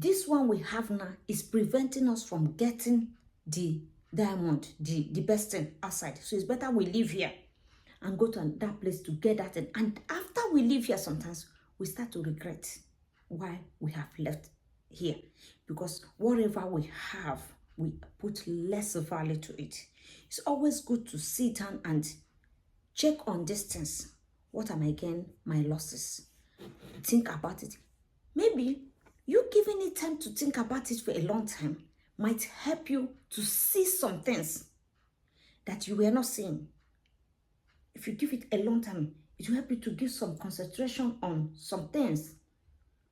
This one we have now is preventing us from getting the diamond, the best thing outside. So it's better we live here and go to that place to get that thing. And after we live here, sometimes we start to regret why we have left here, because whatever we have, we put less value to it. It's always good to sit down and check on these things. What am I getting? My losses. Think about it. Maybe you giving it time to think about it for a long time might help you to see some things that you were not seeing. If you give it a long time, it will help you to give some concentration on some things,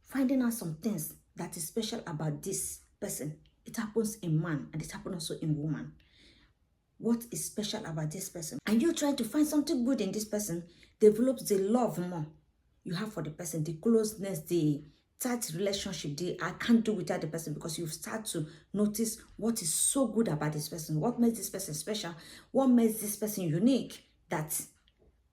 finding out some things that is special about this person. It happens in man and it happens also in woman. What is special about this person? And you trying to find something good in this person develops the love more you have for the person, the closeness, the tight relationship, I can't do without the person, because you start to notice what is so good about this person, what makes this person special, what makes this person unique that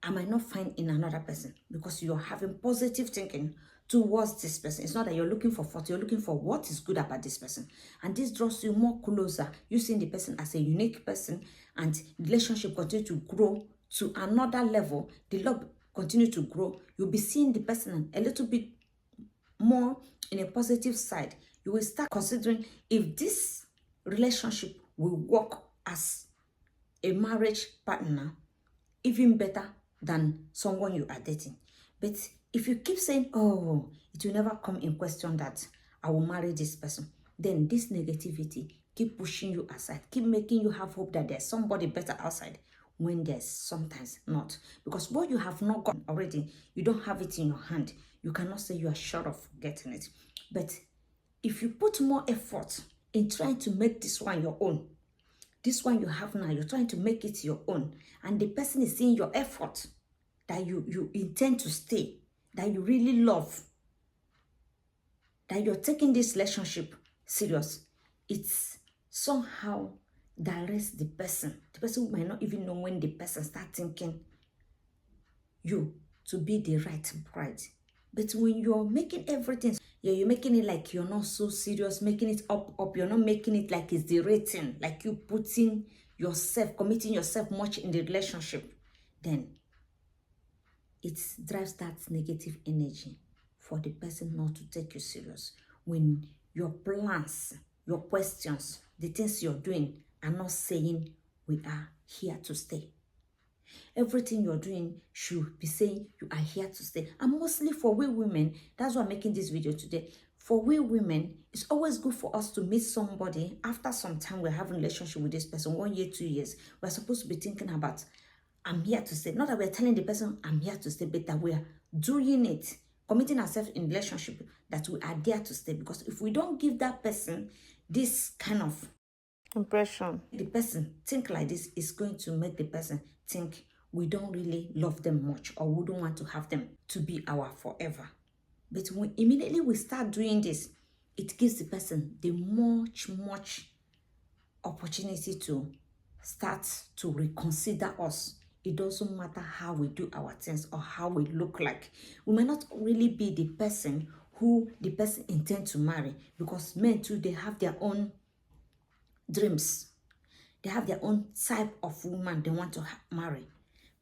I might not find in another person, because you're having positive thinking towards this person. It's not that you're looking for fault, you're looking for what is good about this person. And this draws you more closer. You seeing the person as a unique person, and the relationship continue to grow to another level. The love continue to grow. You'll be seeing the person a little bit more in a positive side. You will start considering if this relationship will work as a marriage partner even better than someone you are dating. But if you keep saying, oh, it will never come in question that I will marry this person, then this negativity keep pushing you aside, keep making you have hope that there's somebody better outside, when there's sometimes not. Because what you have not got already, you don't have it in your hand. You cannot say you are sure of getting it. But if you put more effort in trying to make this one your own, this one you have now, you're trying to make it your own, and the person is seeing your effort, that you intend to stay, that you really love, that you're taking this relationship serious, it's somehow directs the person. The person might not even know when the person start thinking you to be the right bride. But when you're making everything, you're making it like you're not so serious, making it up. You're not making it like it's the rating, like you putting yourself, committing yourself much in the relationship, then it drives that negative energy for the person not to take you serious. When your plans, your questions, the things you're doing are not saying we are here to stay. Everything you're doing should be saying you are here to stay. And mostly for we women, that's why I'm making this video today. For we women, it's always good for us to meet somebody. After some time we're having a relationship with this person, 1 year, 2 years, we're supposed to be thinking about, I'm here to stay. Not that we're telling the person I'm here to stay, but that we're doing it, committing ourselves in relationship, that we are there to stay. Because if we don't give that person this kind of impression, the person think like this, is going to make the person think we don't really love them much, or we don't want to have them to be our forever. But when immediately we start doing this, it gives the person the much opportunity to start to reconsider us. It doesn't matter how we do our things or how we look like. We might not really be the person who the person intends to marry, because men too, they have their own dreams. They have their own type of woman they want to marry.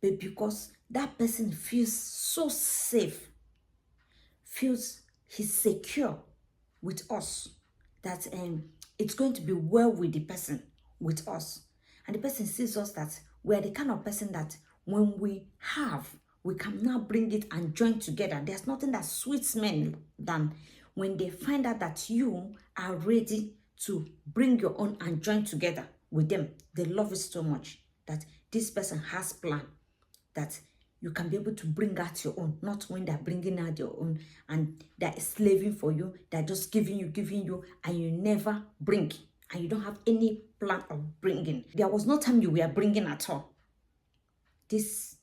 But because that person feels so safe, feels he's secure with us, that it's going to be well with the person, with us. And the person sees us that we're the kind of person that when we have, we can now bring it and join together. There's nothing that sweets men than when they find out that you are ready to bring your own and join together with them. They love it so much that this person has plan, that you can be able to bring out your own, not when they're bringing out your own and they're slaving for you, they're just giving you, and you never bring, and you don't have any plan of bringing. There was no time you were bringing at all. This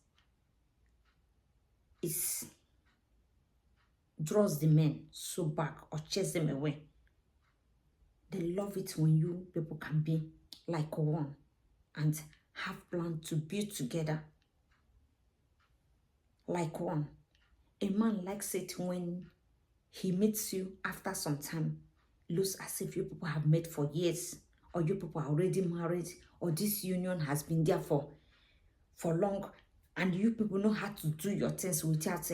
draws the men so back or chase them away. They love it when you people can be like one and have plan to be together like one. A man likes it when he meets you after some time, looks as if you people have met for years, or you people are already married, or this union has been there for long, and you people know how to do your things without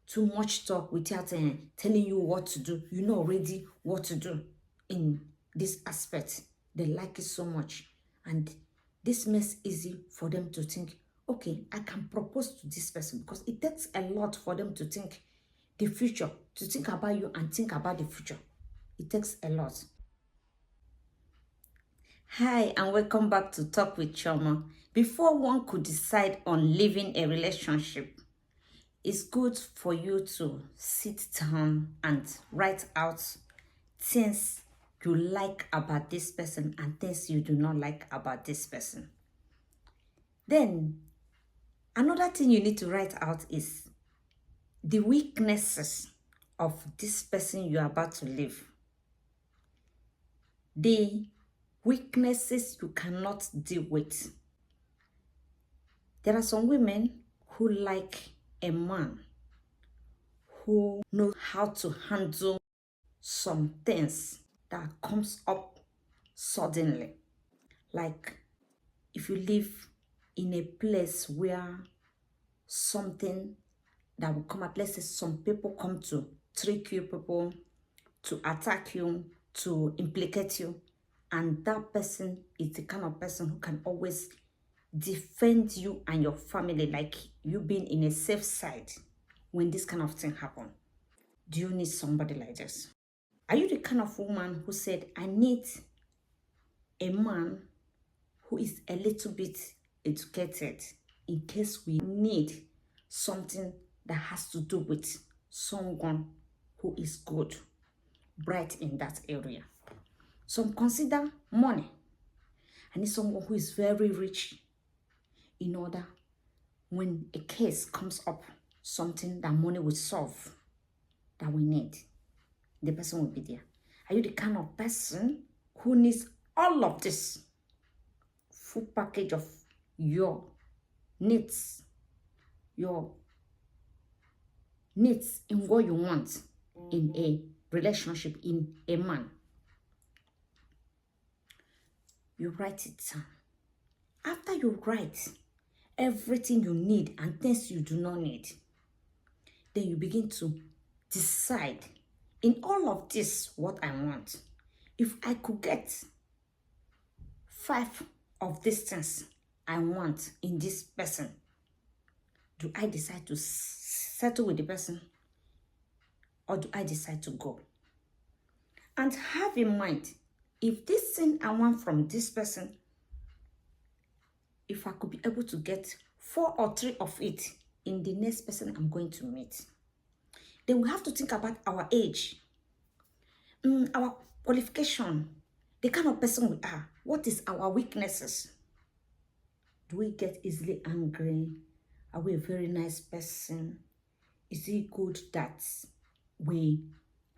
too much talk, without telling you what to do. You know already what to do in this aspect. They like it so much, and this makes easy for them to think, okay, I can propose to this person, because it takes a lot for them to think the future, to think about you and think about the future. It takes a lot. Hi, and welcome back to Talk with Choma. Before one could decide on leaving a relationship, it's good for you to sit down and write out things you like about this person and things you do not like about this person. Then, another thing you need to write out is the weaknesses of this person you are about to leave. The weaknesses you cannot deal with. There are some women who like a man who knows how to handle some things that comes up suddenly. Like if you live in a place where something that will come up, let's say some people come to trick you, people to attack you, to implicate you, and that person is the kind of person who can always defend you and your family, like you being in a safe side when this kind of thing happen. Do you need somebody like this? Are you the kind of woman who said, I need a man who is a little bit educated in case we need something that has to do with someone who is good, bright in that area? Some consider money. I need someone who is very rich in order when a case comes up, something that money will solve that we need, the person will be there. Are you the kind of person who needs all of this full package of your needs in what you want in a relationship, in a man? You write it down. After you write everything you need and things you do not need, then you begin to decide, in all of this, what I want. If I could get 5 of these things I want in this person, do I decide to settle with the person, or do I decide to go? And have in mind, if this thing I want from this person, if I could be able to get 4 or 3 of it in the next person I'm going to meet, then we have to think about our age, our qualification, the kind of person we are. What is our weaknesses? Do we get easily angry? Are we a very nice person? Is it good that we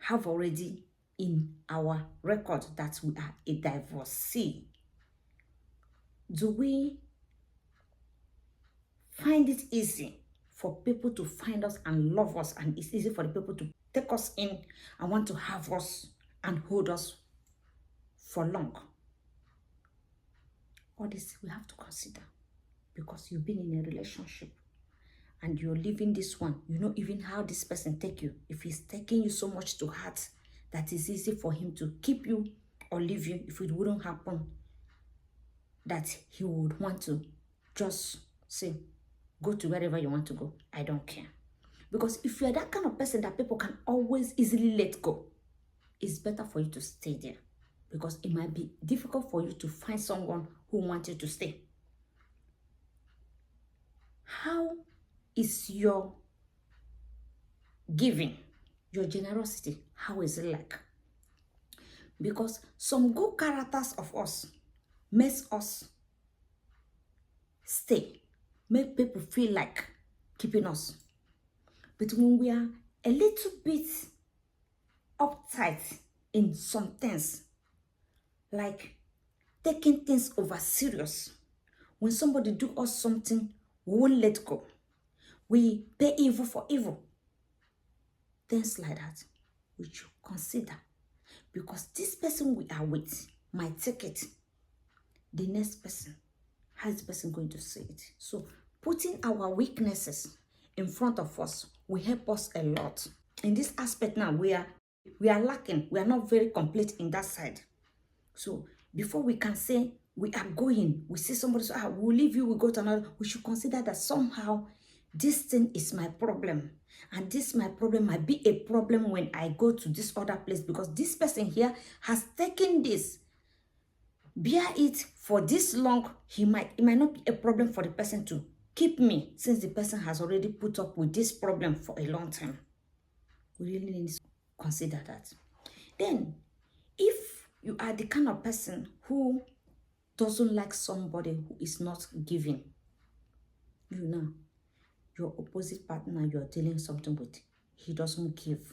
have already in our record that we are a divorcee? Do we find it easy for people to find us and love us, and it's easy for the people to take us in and want to have us and hold us for long? All this we have to consider, because you've been in a relationship and you're leaving this one. You know even how this person take you. If he's taking you so much to heart that it's easy for him to keep you or leave you, if it wouldn't happen, that he would want to just say, go to wherever you want to go, I don't care. Because if you're that kind of person that people can always easily let go, it's better for you to stay there, because it might be difficult for you to find someone who wants you to stay. How is your giving, your generosity? How is it like? Because some good characters of us makes us stay, make people feel like keeping us. But when we are a little bit uptight in some things, like taking things over serious, when somebody do us something, we won't let go. We pay evil for evil. Things like that, we should consider. because this person we are with might take it. The next person, how is the person going to see it? So putting our weaknesses in front of us will help us a lot. In this aspect now, we are lacking. We are not very complete in that side. So before we can say we are going, we see somebody say, we'll leave you, we'll go to another, we should consider that somehow this thing is my problem. And this my problem might be a problem when I go to this other place, because this person here has taken this, bear it for this long. It might not be a problem for the person to keep me, since the person has already put up with this problem for a long time. We really need to consider that. Then, if you are the kind of person who doesn't like somebody who is not giving, you know, your opposite partner you're dealing something with, he doesn't give,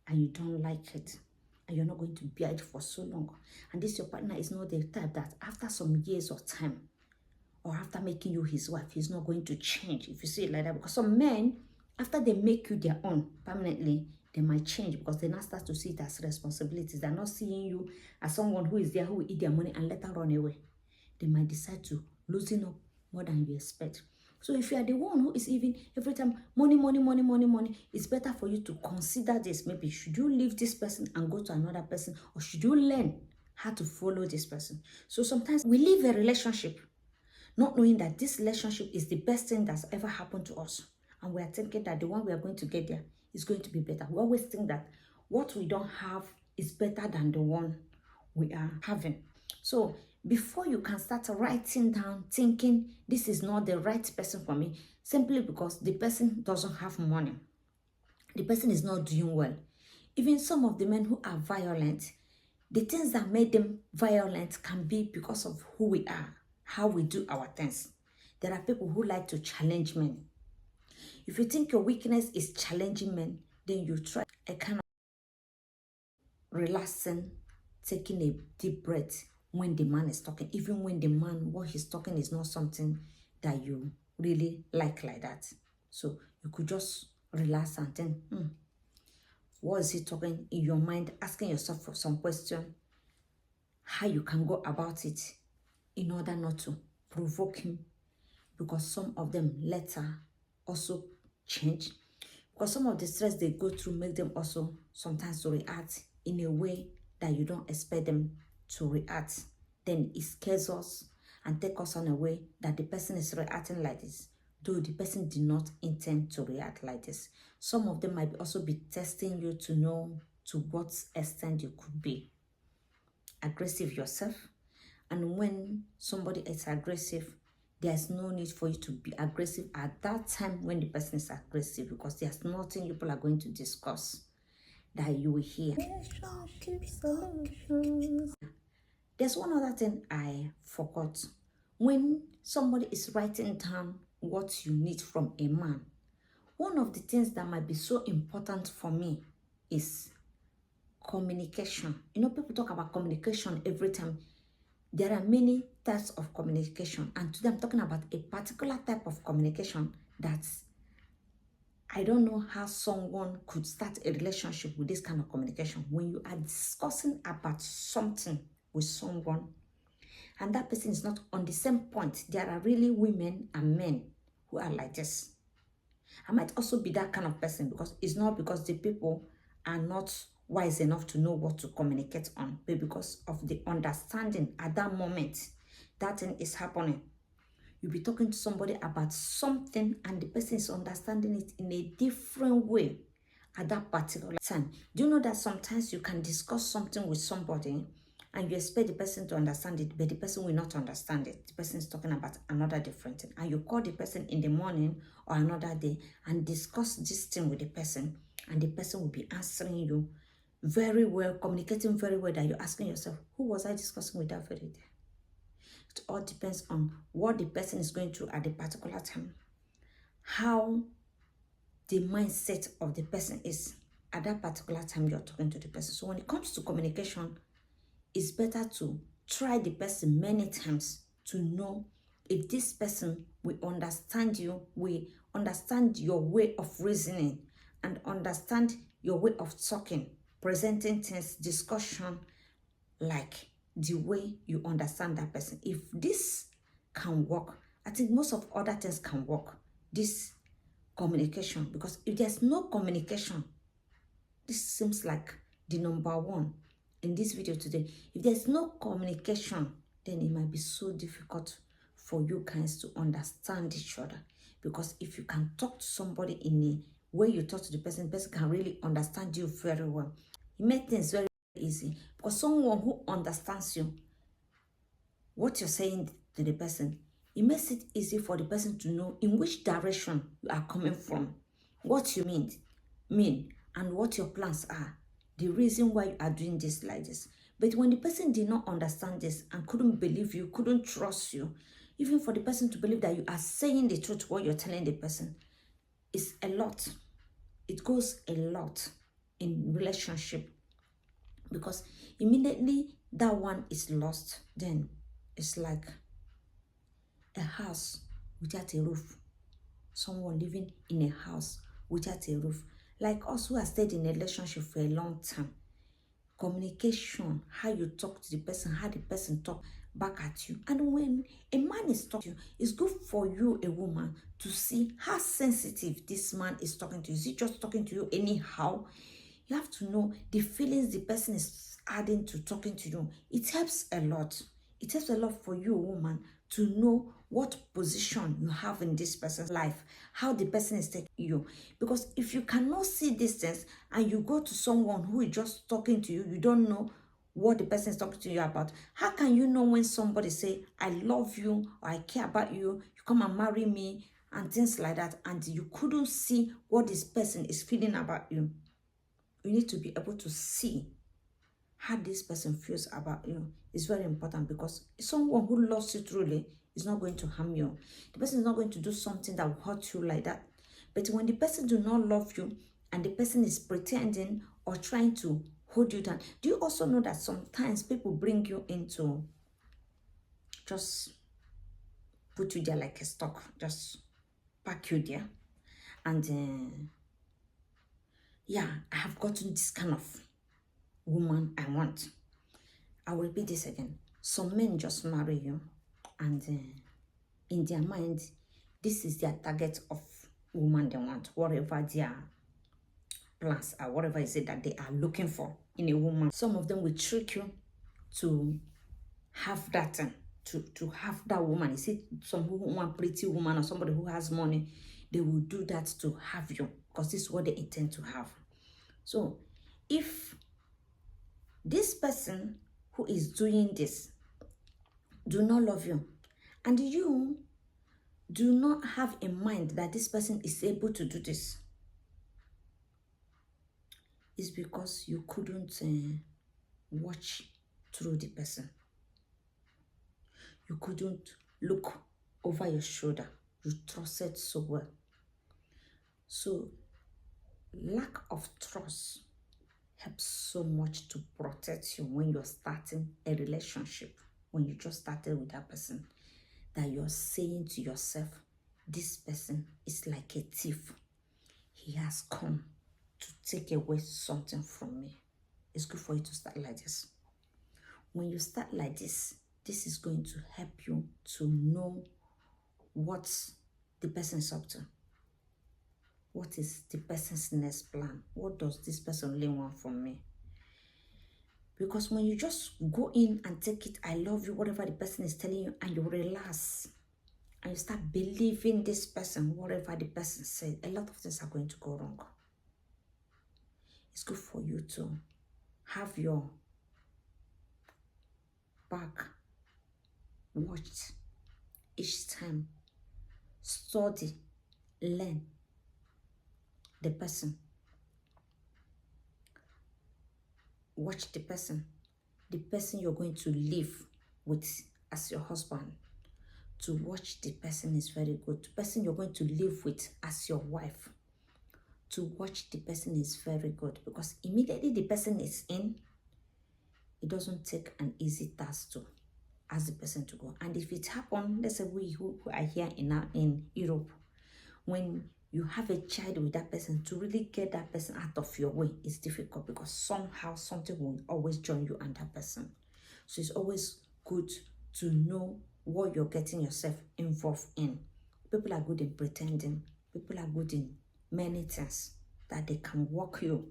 and you don't like it, and you're not going to bear it for so long, and this your partner is not the type that after some years of time, or after making you his wife, he's not going to change, if you see it like that. Because some men, after they make you their own permanently, they might change, because they now start to see it as responsibilities. They're not seeing you as someone who is there, who will eat their money and let them run away. They might decide to loosen up more than you expect. So if you are the one who is even every time money, money, money, money, money, it's better for you to consider this. Maybe should you leave this person and go to another person, or should you learn how to follow this person? So sometimes we leave a relationship not knowing that this relationship is the best thing that's ever happened to us. And we are thinking that the one we are going to get there is going to be better. We always think that what we don't have is better than the one we are having. So before you can start writing down, thinking this is not the right person for me, simply because the person doesn't have money, the person is not doing well. Even some of the men who are violent, the things that made them violent can be because of who we are, how we do our things. There are people who like to challenge men. If you think your weakness is challenging men, then you try a kind of relaxing, taking a deep breath when the man is talking, even when the man, what he's talking is not something that you really like that. So you could just relax and think, what is he talking in your mind, asking yourself for some question, how you can go about it in order not to provoke him, because some of them later also change, because some of the stress they go through make them also sometimes to react in a way that you don't expect them to react. Then it scares us and take us on a way that the person is reacting like this, though the person did not intend to react like this. Some of them might also be testing you to know to what extent you could be aggressive yourself. And when somebody is aggressive, there's no need for you to be aggressive at that time when the person is aggressive, because there's nothing you people are going to discuss that you will hear. There's one other thing I forgot. When somebody is writing down what you need from a man, one of the things that might be so important for me is communication. You know, people talk about communication every time. There are many types of communication, and today I'm talking about a particular type of communication that I don't know how someone could start a relationship with this kind of communication. When you are discussing about something with someone and that person is not on the same point, there are really women and men who are like this. I might also be that kind of person, because it's not because the people are not wise enough to know what to communicate on, but because of the understanding at that moment that thing is happening. You'll be talking to somebody about something and the person is understanding it in a different way at that particular time. Do you know that sometimes you can discuss something with somebody and you expect the person to understand it, but the person will not understand it? The person is talking about another different thing, and you call the person in the morning or another day and discuss this thing with the person, and the person will be answering you very well, communicating very well, that you're asking yourself, who was I discussing with that very day? It all depends on what the person is going through at the particular time, how the mindset of the person is at that particular time you're talking to the person. So when it comes to communication, it's better to try the person many times to know if this person will understand you, will understand your way of reasoning, and understand your way of talking. presenting things, discussion, like the way you understand that person. If this can work, I think most of other things can work. This communication, because if there's no communication, this seems like the number one in this video today. If there's no communication, then it might be so difficult for you guys to understand each other. Because if you can talk to somebody in a way you talk to the person can really understand you very well. It makes things very easy, because someone who understands you, what you're saying to the person, it makes it easy for the person to know in which direction you are coming from, what you mean, and what your plans are, the reason why you are doing this like this. But when the person did not understand this and couldn't believe you, couldn't trust you, even for the person to believe that you are saying the truth, what you're telling the person, is a lot. It goes a lot in relationship, because immediately that one is lost, then it's like a house without a roof. Someone living in a house without a roof. Like us who have stayed in a relationship for a long time. Communication, how you talk to the person, how the person talk back at you. And when a man is talking to you, it's good for you, a woman, to see how sensitive this man is talking to you. Is he just talking to you anyhow? You have to know the feelings the person is adding to talking to you. It helps a lot. It helps a lot for you, woman, to know what position you have in this person's life, how the person is taking you. Because if you cannot see these things and you go to someone who is just talking to you, you don't know what the person is talking to you about. How can you know when somebody say, I love you, or I care about you, you come and marry me, and things like that, and you couldn't see what this person is feeling about you? You need to be able to see how this person feels about you. It's very important, because someone who loves you truly is not going to harm you. The person is not going to do something that will hurt you like that. But when the person do not love you and the person is pretending or trying to hold you down, do you also know that sometimes people bring you into just put you there like a stock, just pack you there, and yeah, I have gotten this kind of woman I want. I will repeat this again. Some men just marry you, and in their mind, this is their target of woman they want, whatever their plans are, whatever is it that they are looking for in a woman. Some of them will trick you to have that, to have that woman. You see, some who want pretty woman or somebody who has money, they will do that to have you, because this is what they intend to have. So if this person who is doing this do not love you, and you do not have in mind that this person is able to do this, it's because you couldn't watch through the person. You couldn't look over your shoulder. You trusted so well. So lack of trust helps so much to protect you when you're starting a relationship, when you just started with that person, that you're saying to yourself, this person is like a thief. He has come to take away something from me. It's good for you to start like this. When you start like this, this is going to help you to know what the person is up to. What is the person's next plan? What does this person really want from me? Because when you just go in and take it, I love you, whatever the person is telling you, and you relax, and you start believing this person, whatever the person said, a lot of things are going to go wrong. It's good for you to have your back watched each time. Study, learn the person. Watch the person you're going to live with as your husband. To watch the person is very good. The person you're going to live with as your wife, to watch the person is very good, because immediately the person is in, it doesn't take an easy task to ask the person to go. And if it happens, let's say we who are here in Europe, when you have a child with that person, to really get that person out of your way is difficult, because somehow something will always join you and that person. So it's always good to know what you're getting yourself involved in. People are good in pretending. People are good in many things that they can work you.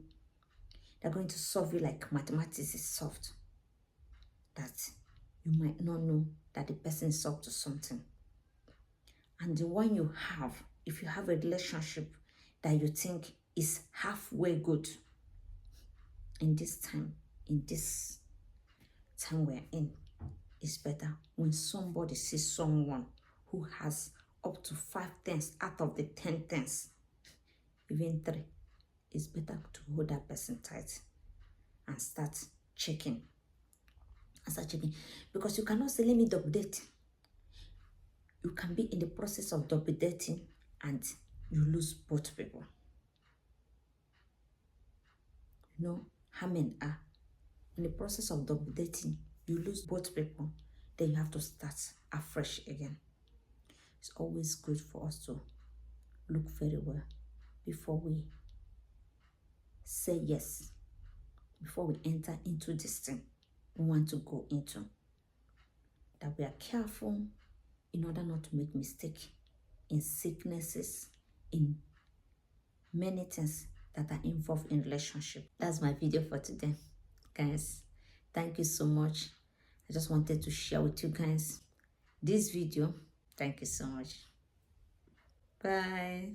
They're going to solve you like mathematics is solved. That you might not know that the person is up to something. And the one you have, if you have a relationship that you think is halfway good in this time we're in, it's better when somebody sees someone who has up to 5 things out of the 10 things, even 3, it's better to hold that person tight and start checking. Because you cannot say, let me double date. You can be in the process of double dating and you lose both people. You know how men are. In the process of double dating, you lose both people. Then you have to start afresh again. It's always good for us to look very well before we say yes, before we enter into this thing we want to go into. That we are careful in order not to make mistake in sicknesses, in many things that are involved in relationship. That's my video for today, guys. Thank you so much. I just wanted to share with you guys this video. Thank you so much. Bye.